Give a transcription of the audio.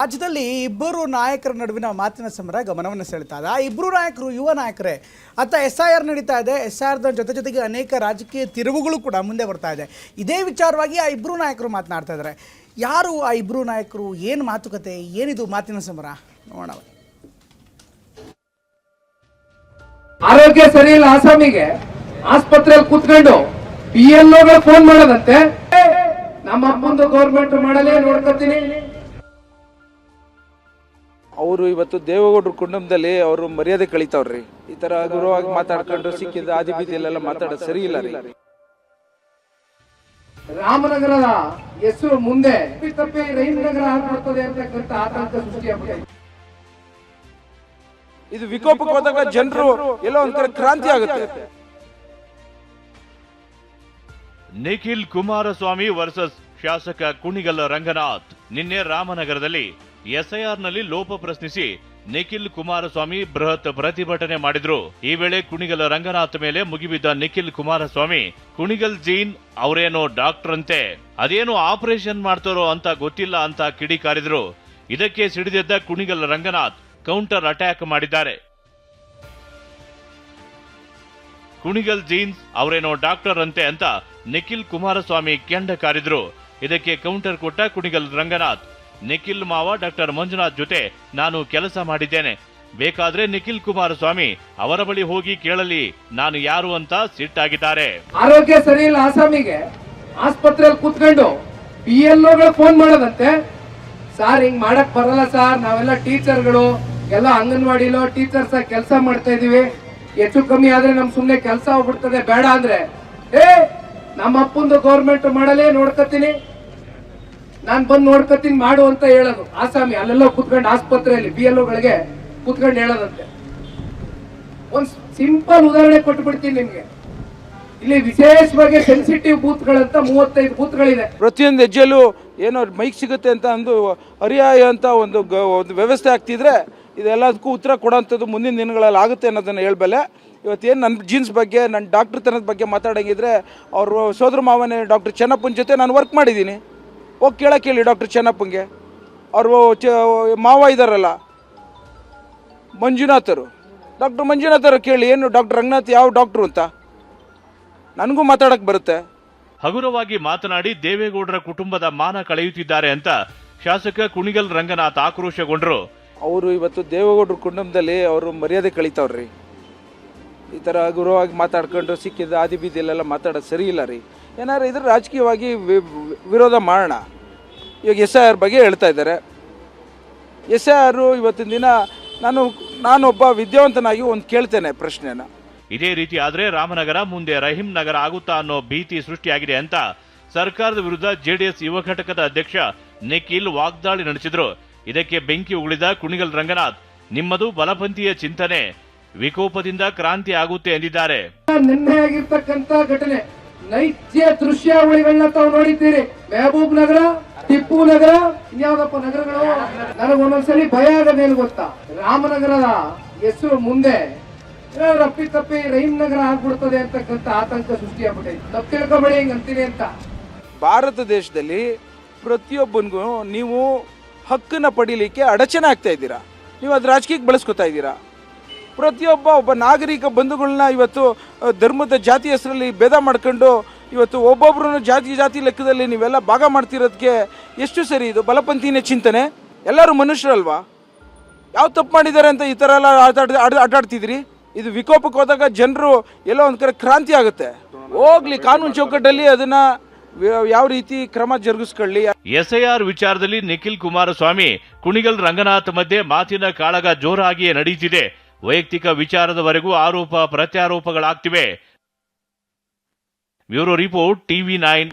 ರಾಜ್ಯದಲ್ಲಿ ಇಬ್ಬರು ನಾಯಕರ ನಡುವಿನ ಮಾತಿನ ಸಮರ ಗಮನವನ್ನು ಸೆಳೆತಾ ಇದೆ. ಆ ಇಬ್ಬರು ನಾಯಕರು ಯುವ ನಾಯಕರೇ. ಅತ್ತ SIR ನಡೀತಾ ಇದೆ. SIR ಜೊತೆಗೆ ಅನೇಕ ರಾಜಕೀಯ ತಿರುವುಗಳು ಕೂಡ ಮುಂದೆ ಬರ್ತಾ ಇದೆ. ಇದೇ ವಿಚಾರವಾಗಿ ಆ ಇಬ್ಬರು ನಾಯಕರು ಮಾತನಾಡ್ತಾ ಇದ್ದಾರೆ. ಯಾರು ಆ ಇಬ್ಬರು ನಾಯಕರು, ಏನು ಮಾತುಕತೆ, ಏನಿದು ಮಾತಿನ ಸಮರ ನೋಡೋಣ. ಆರೋಗ್ಯ ಸರಿ ಇಲ್ಲ ಆಸಾಮಿಗೆ ಆಸ್ಪತ್ರೆಯಲ್ಲಿ ಕೂತ್ಕೊಂಡು PLOಗಳು ಫೋನ್ ಮಾಡೋದಂತೆ. ನಮ್ಮ ಅಪ್ಪಂದು ಗೌರ್ಮೆಂಟ್ ಮಾಡಲೇ ನೋಡ್ಕೊತೀನಿ. ಅವರು ಇವತ್ತು ದೇವೇಗೌಡರ ಕುಟುಂಬದಲ್ಲಿ ಅವರು ಮರ್ಯಾದೆ ಕಳೀತಾವ್ರಿ. ಈ ತರ ಗೌರವವಾಗಿ ಮಾತಾಡ್ಕೊಂಡು ಸಿಕ್ಕಿದ ಆದಿ ಬೀದಿಯಲ್ಲೆಲ್ಲ ಮಾತಾಡೋದು ಸರಿ ಇಲ್ಲ ರೀ. ರಾಮನಗರದ ಹೆಸರು ಮುಂದೆ ತಪ್ಪಿ ರೈಮನಗರ ಆಗ್ಬಿಡ್ತದೆ ಅಂತಕ್ಕಂಥ ಆತಂಕ ಸೃಷ್ಟಿಯಾಗಿದೆ. ಇದು ವಿಕೋಪಕ್ಕೆ ಹೋದಾಗ ಜನರು ಎಲ್ಲೋ ಒಂದ್ ಕಡೆ ಕ್ರಾಂತಿ ಆಗುತ್ತೆ. ನಿಖಿಲ್ ಕುಮಾರಸ್ವಾಮಿ ವರ್ಸಸ್ ಶಾಸಕ ಕುಣಿಗಲ್ ರಂಗನಾಥ್. ನಿನ್ನೆ ರಾಮನಗರದಲ್ಲಿ SIR ನಲ್ಲಿ ಲೋಪ ಪ್ರಶ್ನಿಸಿ ನಿಖಿಲ್ ಕುಮಾರಸ್ವಾಮಿ ಬೃಹತ್ ಪ್ರತಿಭಟನೆ ಮಾಡಿದ್ರು. ಈ ವೇಳೆ ಕುಣಿಗಲ್ ರಂಗನಾಥ್ ಮೇಲೆ ಮುಗಿಬಿದ್ದ ನಿಖಿಲ್ ಕುಮಾರಸ್ವಾಮಿ, ಕುಣಿಗಲ್ ಜೀನ್ ಅವರೇನೋ ಡಾಕ್ಟರ್ ಅಂತೆ, ಅದೇನು ಆಪರೇಷನ್ ಮಾಡ್ತಾರೋ ಅಂತ ಗೊತ್ತಿಲ್ಲ ಅಂತ ಕಿಡಿಕಾರಿದ್ರು. ಇದಕ್ಕೆ ಸಿಡಿದೆದ್ದ ಕುಣಿಗಲ್ ರಂಗನಾಥ್ ಕೌಂಟರ್ ಅಟ್ಯಾಕ್ ಮಾಡಿದ್ದಾರೆ. ಕುಣಿಗಲ್ ಜೀನ್ಸ್ ಅವರೇನೋ ಡಾಕ್ಟರ್ ಅಂತೆ ಅಂತ ನಿಖಿಲ್ ಕುಮಾರಸ್ವಾಮಿ ಕೆಂಡ ಕಾರಿದ್ರು. ಇದಕ್ಕೆ ಕೌಂಟರ್ ಕೊಟ್ಟ ಕುಣಿಗಲ್ ರಂಗನಾಥ್, ನಿಖಿಲ್ ಮಾವ ಡಾಕ್ಟರ್ ಮಂಜುನಾಥ್ ಜೊತೆ ನಾನು ಕೆಲಸ ಮಾಡಿದ್ದೇನೆ, ಬೇಕಾದ್ರೆ ನಿಖಿಲ್ ಕುಮಾರಸ್ವಾಮಿ ಅವರ ಬಳಿ ಹೋಗಿ ಕೇಳಲಿ ನಾನು ಯಾರು ಅಂತ ಸಿಟ್ಟಾಗಿದ್ದಾರೆ. ಆರೋಗ್ಯ ಸರಿ ಇಲ್ಲ ಆಸಾಮಿಗೆ ಆಸ್ಪತ್ರೆಯಲ್ಲಿ ಕೂತ್ಕೊಂಡು PLOಗಳು ಫೋನ್ ಮಾಡೋದಂತೆ. ಸಾರ್ ಹಿಂಗ್ ಮಾಡಕ್ ಬರಲ್ಲ ಸಾರ್, ನಾವೆಲ್ಲ ಟೀಚರ್ಗಳು ಎಲ್ಲ ಅಂಗನವಾಡಿಲೋ ಟೀಚರ್ಸ್ ಕೆಲಸ ಮಾಡ್ತಾ ಇದೀವಿ, ಹೆಚ್ಚು ಕಮ್ಮಿ ಆದ್ರೆ ನಮ್ ಸುಮ್ನೆ ಕೆಲಸ ಹೋಗ್ಬಿಡ್ತದೆ, ಬೇಡ ಅಂದ್ರೆ ನಮ್ಮ ಅಪ್ಪಂದು ಗೌರ್ಮೆಂಟ್ ಮಾಡಲೇ ನೋಡ್ಕೊತೀನಿ, ನಾನ್ ಬಂದು ನೋಡ್ಕೊತೀನಿ ಮಾಡು ಅಂತ ಹೇಳೋದು. ಆಸಾಮಿ ಅಲ್ಲೆಲ್ಲ ಕೂತ್ಕೊಂಡು ಆಸ್ಪತ್ರೆಯಲ್ಲಿ PLOಗಳಿಗೆ ಕೂತ್ಕೊಂಡು ಹೇಳೋದಂತೆ. ಒಂದ್ ಸಿಂಪಲ್ ಉದಾಹರಣೆ ಕೊಟ್ಟು ಬಿಡ್ತೀನಿ ನಿಮ್ಗೆ. ಇಲ್ಲಿ ವಿಶೇಷವಾಗಿ ಸೆನ್ಸಿಟಿವ್ ಬೂತ್ಗಳಂತ 35 ಬೂತ್ಗಳಿದೆ. ಪ್ರತಿಯೊಂದು ಹೆಜ್ಜೆಲ್ಲೂ ಏನೋ ಮೈಕ್ ಸಿಗುತ್ತೆ ಅಂತ ಒಂದು ಪರ್ಯಾಯ ಅಂತ ಒಂದು ವ್ಯವಸ್ಥೆ ಆಗ್ತಿದ್ರೆ ಇದೆಲ್ಲದಕ್ಕೂ ಉತ್ತರ ಕೊಡೋಂಥದ್ದು ಮುಂದಿನ ದಿನಗಳಲ್ಲಿ ಆಗುತ್ತೆ ಅನ್ನೋದನ್ನು ಹೇಳಬಲ್ಲೆ. ಇವತ್ತೇನು ನನ್ನ ಜೀನ್ಸ್ ಬಗ್ಗೆ, ನನ್ನ ಡಾಕ್ಟರ್ ತನದ ಬಗ್ಗೆ ಮಾತಾಡೋಂಗಿದ್ರೆ ಅವರು ಸೋದರ ಮಾವನೇ ಡಾಕ್ಟರ್ ಚೆನ್ನಪ್ಪನ ಜೊತೆ ನಾನು ವರ್ಕ್ ಮಾಡಿದ್ದೀನಿ. ಹೋಗಿ ಕೇಳಿ ಡಾಕ್ಟರ್ ಚೆನ್ನಪ್ಪಂಗೆ. ಅವರು ಮಾವ ಇದ್ದಾರಲ್ಲ ಮಂಜುನಾಥರು, ಡಾಕ್ಟರ್ ಮಂಜುನಾಥರು ಕೇಳಿ ಏನು ಡಾಕ್ಟರ್ ರಂಗನಾಥ್ ಯಾವ ಡಾಕ್ಟ್ರು ಅಂತ ನನಗೂ ಮಾತಾಡಕ್ಕೆ ಬರುತ್ತೆ. ಹಗುರವಾಗಿ ಮಾತನಾಡಿ ದೇವೇಗೌಡರ ಕುಟುಂಬದ ಮಾನ ಕಳೆಯುತ್ತಿದ್ದಾರೆ ಅಂತ ಶಾಸಕ ಕುಣಿಗಲ್ ರಂಗನಾಥ್ ಆಕ್ರೋಶಗೊಂಡ್ರು. ಅವರು ಇವತ್ತು ದೇವೇಗೌಡರ ಕುಟುಂಬದಲ್ಲಿ ಅವರು ಮರ್ಯಾದೆ ಕಳೀತಾವ್ರಿ. ಈ ಥರ ಗೌರವವಾಗಿ ಮಾತಾಡ್ಕೊಂಡು ಸಿಕ್ಕಿದ ಆದಿ ಬೀದಿಯಲ್ಲೆಲ್ಲ ಮಾತಾಡೋದು ಸರಿ ಇಲ್ಲ ರೀ. ಏನಾದ್ರು ಇದ್ರೆ ರಾಜಕೀಯವಾಗಿ ವಿರೋಧ ಮಾಡೋಣ. ಇವಾಗ SIR ಬಗ್ಗೆ ಹೇಳ್ತಾ ಇದ್ದಾರೆ. SIR ಇವತ್ತಿನ ದಿನ ನಾನೊಬ್ಬ ವಿದ್ಯಾವಂತನಾಗಿ ಒಂದು ಕೇಳ್ತೇನೆ ಪ್ರಶ್ನೆನ. ಇದೇ ರೀತಿ ಆದ್ರೆ ರಾಮನಗರ ಮುಂದೆ ರಹೀಂ ನಗರ ಆಗುತ್ತಾ ಅನ್ನೋ ಭೀತಿ ಸೃಷ್ಟಿಯಾಗಿದೆ ಅಂತ ಸರ್ಕಾರದ ವಿರುದ್ಧ JDS ಯುವ ಘಟಕದ ಅಧ್ಯಕ್ಷ ನಿಖಿಲ್ ವಾಗ್ದಾಳಿ ನಡೆಸಿದ್ರು. ಇದಕ್ಕೆ ಬೆಂಕಿ ಉಗುಳಿದ ಕುಣಿಗಲ್ ರಂಗನಾಥ್, ನಿಮ್ಮದು ಬಲಪಂಥೀಯ ಚಿಂತನೆ, ವಿಕೋಪದಿಂದ ಕ್ರಾಂತಿ ಆಗುತ್ತೆ ಎಂದಿದ್ದಾರೆ. ನಿನ್ನೆ ಆಗಿರ್ತಕ್ಕಂಥ ಘಟನೆ ನೈಜ ದೃಶ್ಯಾವಳಿಗಳನ್ನ ತಾವು ನೋಡಿದ್ದೀರಿ. ಮೆಹಬೂಬ್ ನಗರ, ಟಿಪ್ಪು ನಗರ, ಇನ್ಯಾವುದಪ್ಪ ನಗರಗಳು, ನನಗೆ ಒಂದೊಂದ್ಸಲಿ ಭಯ ಆಗೋದೇನು ಗೊತ್ತಾ, ರಾಮನಗರದ ಹೆಸರು ಮುಂದೆ ತಪ್ಪಿ ರಹೀಂ ನಗರ ಆಗ್ಬಿಡ್ತದೆ ಅಂತಕ್ಕಂಥ ಆತಂಕ ಸೃಷ್ಟಿಯಾಗ್ಬಿಟ್ಟೈತೆ. ತಪ್ಪು ತಿಳ್ಕೊಬೇಡಿ ಹಿಂಗ್ ಅಂತೀನಿ ಅಂತ. ಭಾರತ ದೇಶದಲ್ಲಿ ಪ್ರತಿಯೊಬ್ಬನಿಗೂ ನೀವು ಹಕ್ಕನ್ನು ಪಡೀಲಿಕ್ಕೆ ಅಡಚಣೆ ಆಗ್ತಾ ಇದ್ದೀರಾ. ನೀವು ಅದು ರಾಜಕೀಯಕ್ಕೆ ಬಳಸ್ಕೊತಾ ಇದ್ದೀರಾ. ಒಬ್ಬ ನಾಗರಿಕ ಬಂಧುಗಳನ್ನ ಇವತ್ತು ಧರ್ಮದ ಜಾತಿ ಹೆಸರಲ್ಲಿ ಭೇದ ಮಾಡ್ಕೊಂಡು ಇವತ್ತು ಒಬ್ಬೊಬ್ಬರನ್ನು ಜಾತಿ ಲೆಕ್ಕದಲ್ಲಿ ನೀವೆಲ್ಲ ಭಾಗ ಮಾಡ್ತಿರೋದಕ್ಕೆ ಎಷ್ಟು ಸರಿ? ಇದು ಬಲಪಂಥೀಯ ಚಿಂತನೆ. ಎಲ್ಲರೂ ಮನುಷ್ಯರಲ್ವಾ? ಯಾವ ತಪ್ಪು ಮಾಡಿದ್ದಾರೆ ಅಂತ ಈ ಥರ ಎಲ್ಲ ಆಟಾಡ್ತಿದ್ರಿ. ಇದು ವಿಕೋಪಕ್ಕೆ ಹೋದಾಗ ಜನರು ಎಲ್ಲೋ ಒಂದು ಕಡೆ ಕ್ರಾಂತಿ ಆಗುತ್ತೆ. ಹೋಗ್ಲಿ, ಕಾನೂನು ಚೌಕಟ್ಟಲ್ಲಿ ಅದನ್ನ ಯಾವ ರೀತಿ ಕ್ರಮ ಜರುಗಿಸ್ಕೊಳ್ಳಿ. SIR ವಿಚಾರದಲ್ಲಿ ನಿಖಿಲ್ ಕುಮಾರಸ್ವಾಮಿ, ಕುಣಿಗಲ್ ರಂಗನಾಥ್ ಮಧ್ಯೆ ಮಾತಿನ ಕಾಳಗ ಜೋರಾಗಿಯೇ ನಡೆಯುತ್ತಿದೆ. ವೈಯಕ್ತಿಕ ವಿಚಾರದವರೆಗೂ ಆರೋಪ ಪ್ರತ್ಯಾರೋಪಗಳಾಗ್ತಿವೆ. Bureau report TV9.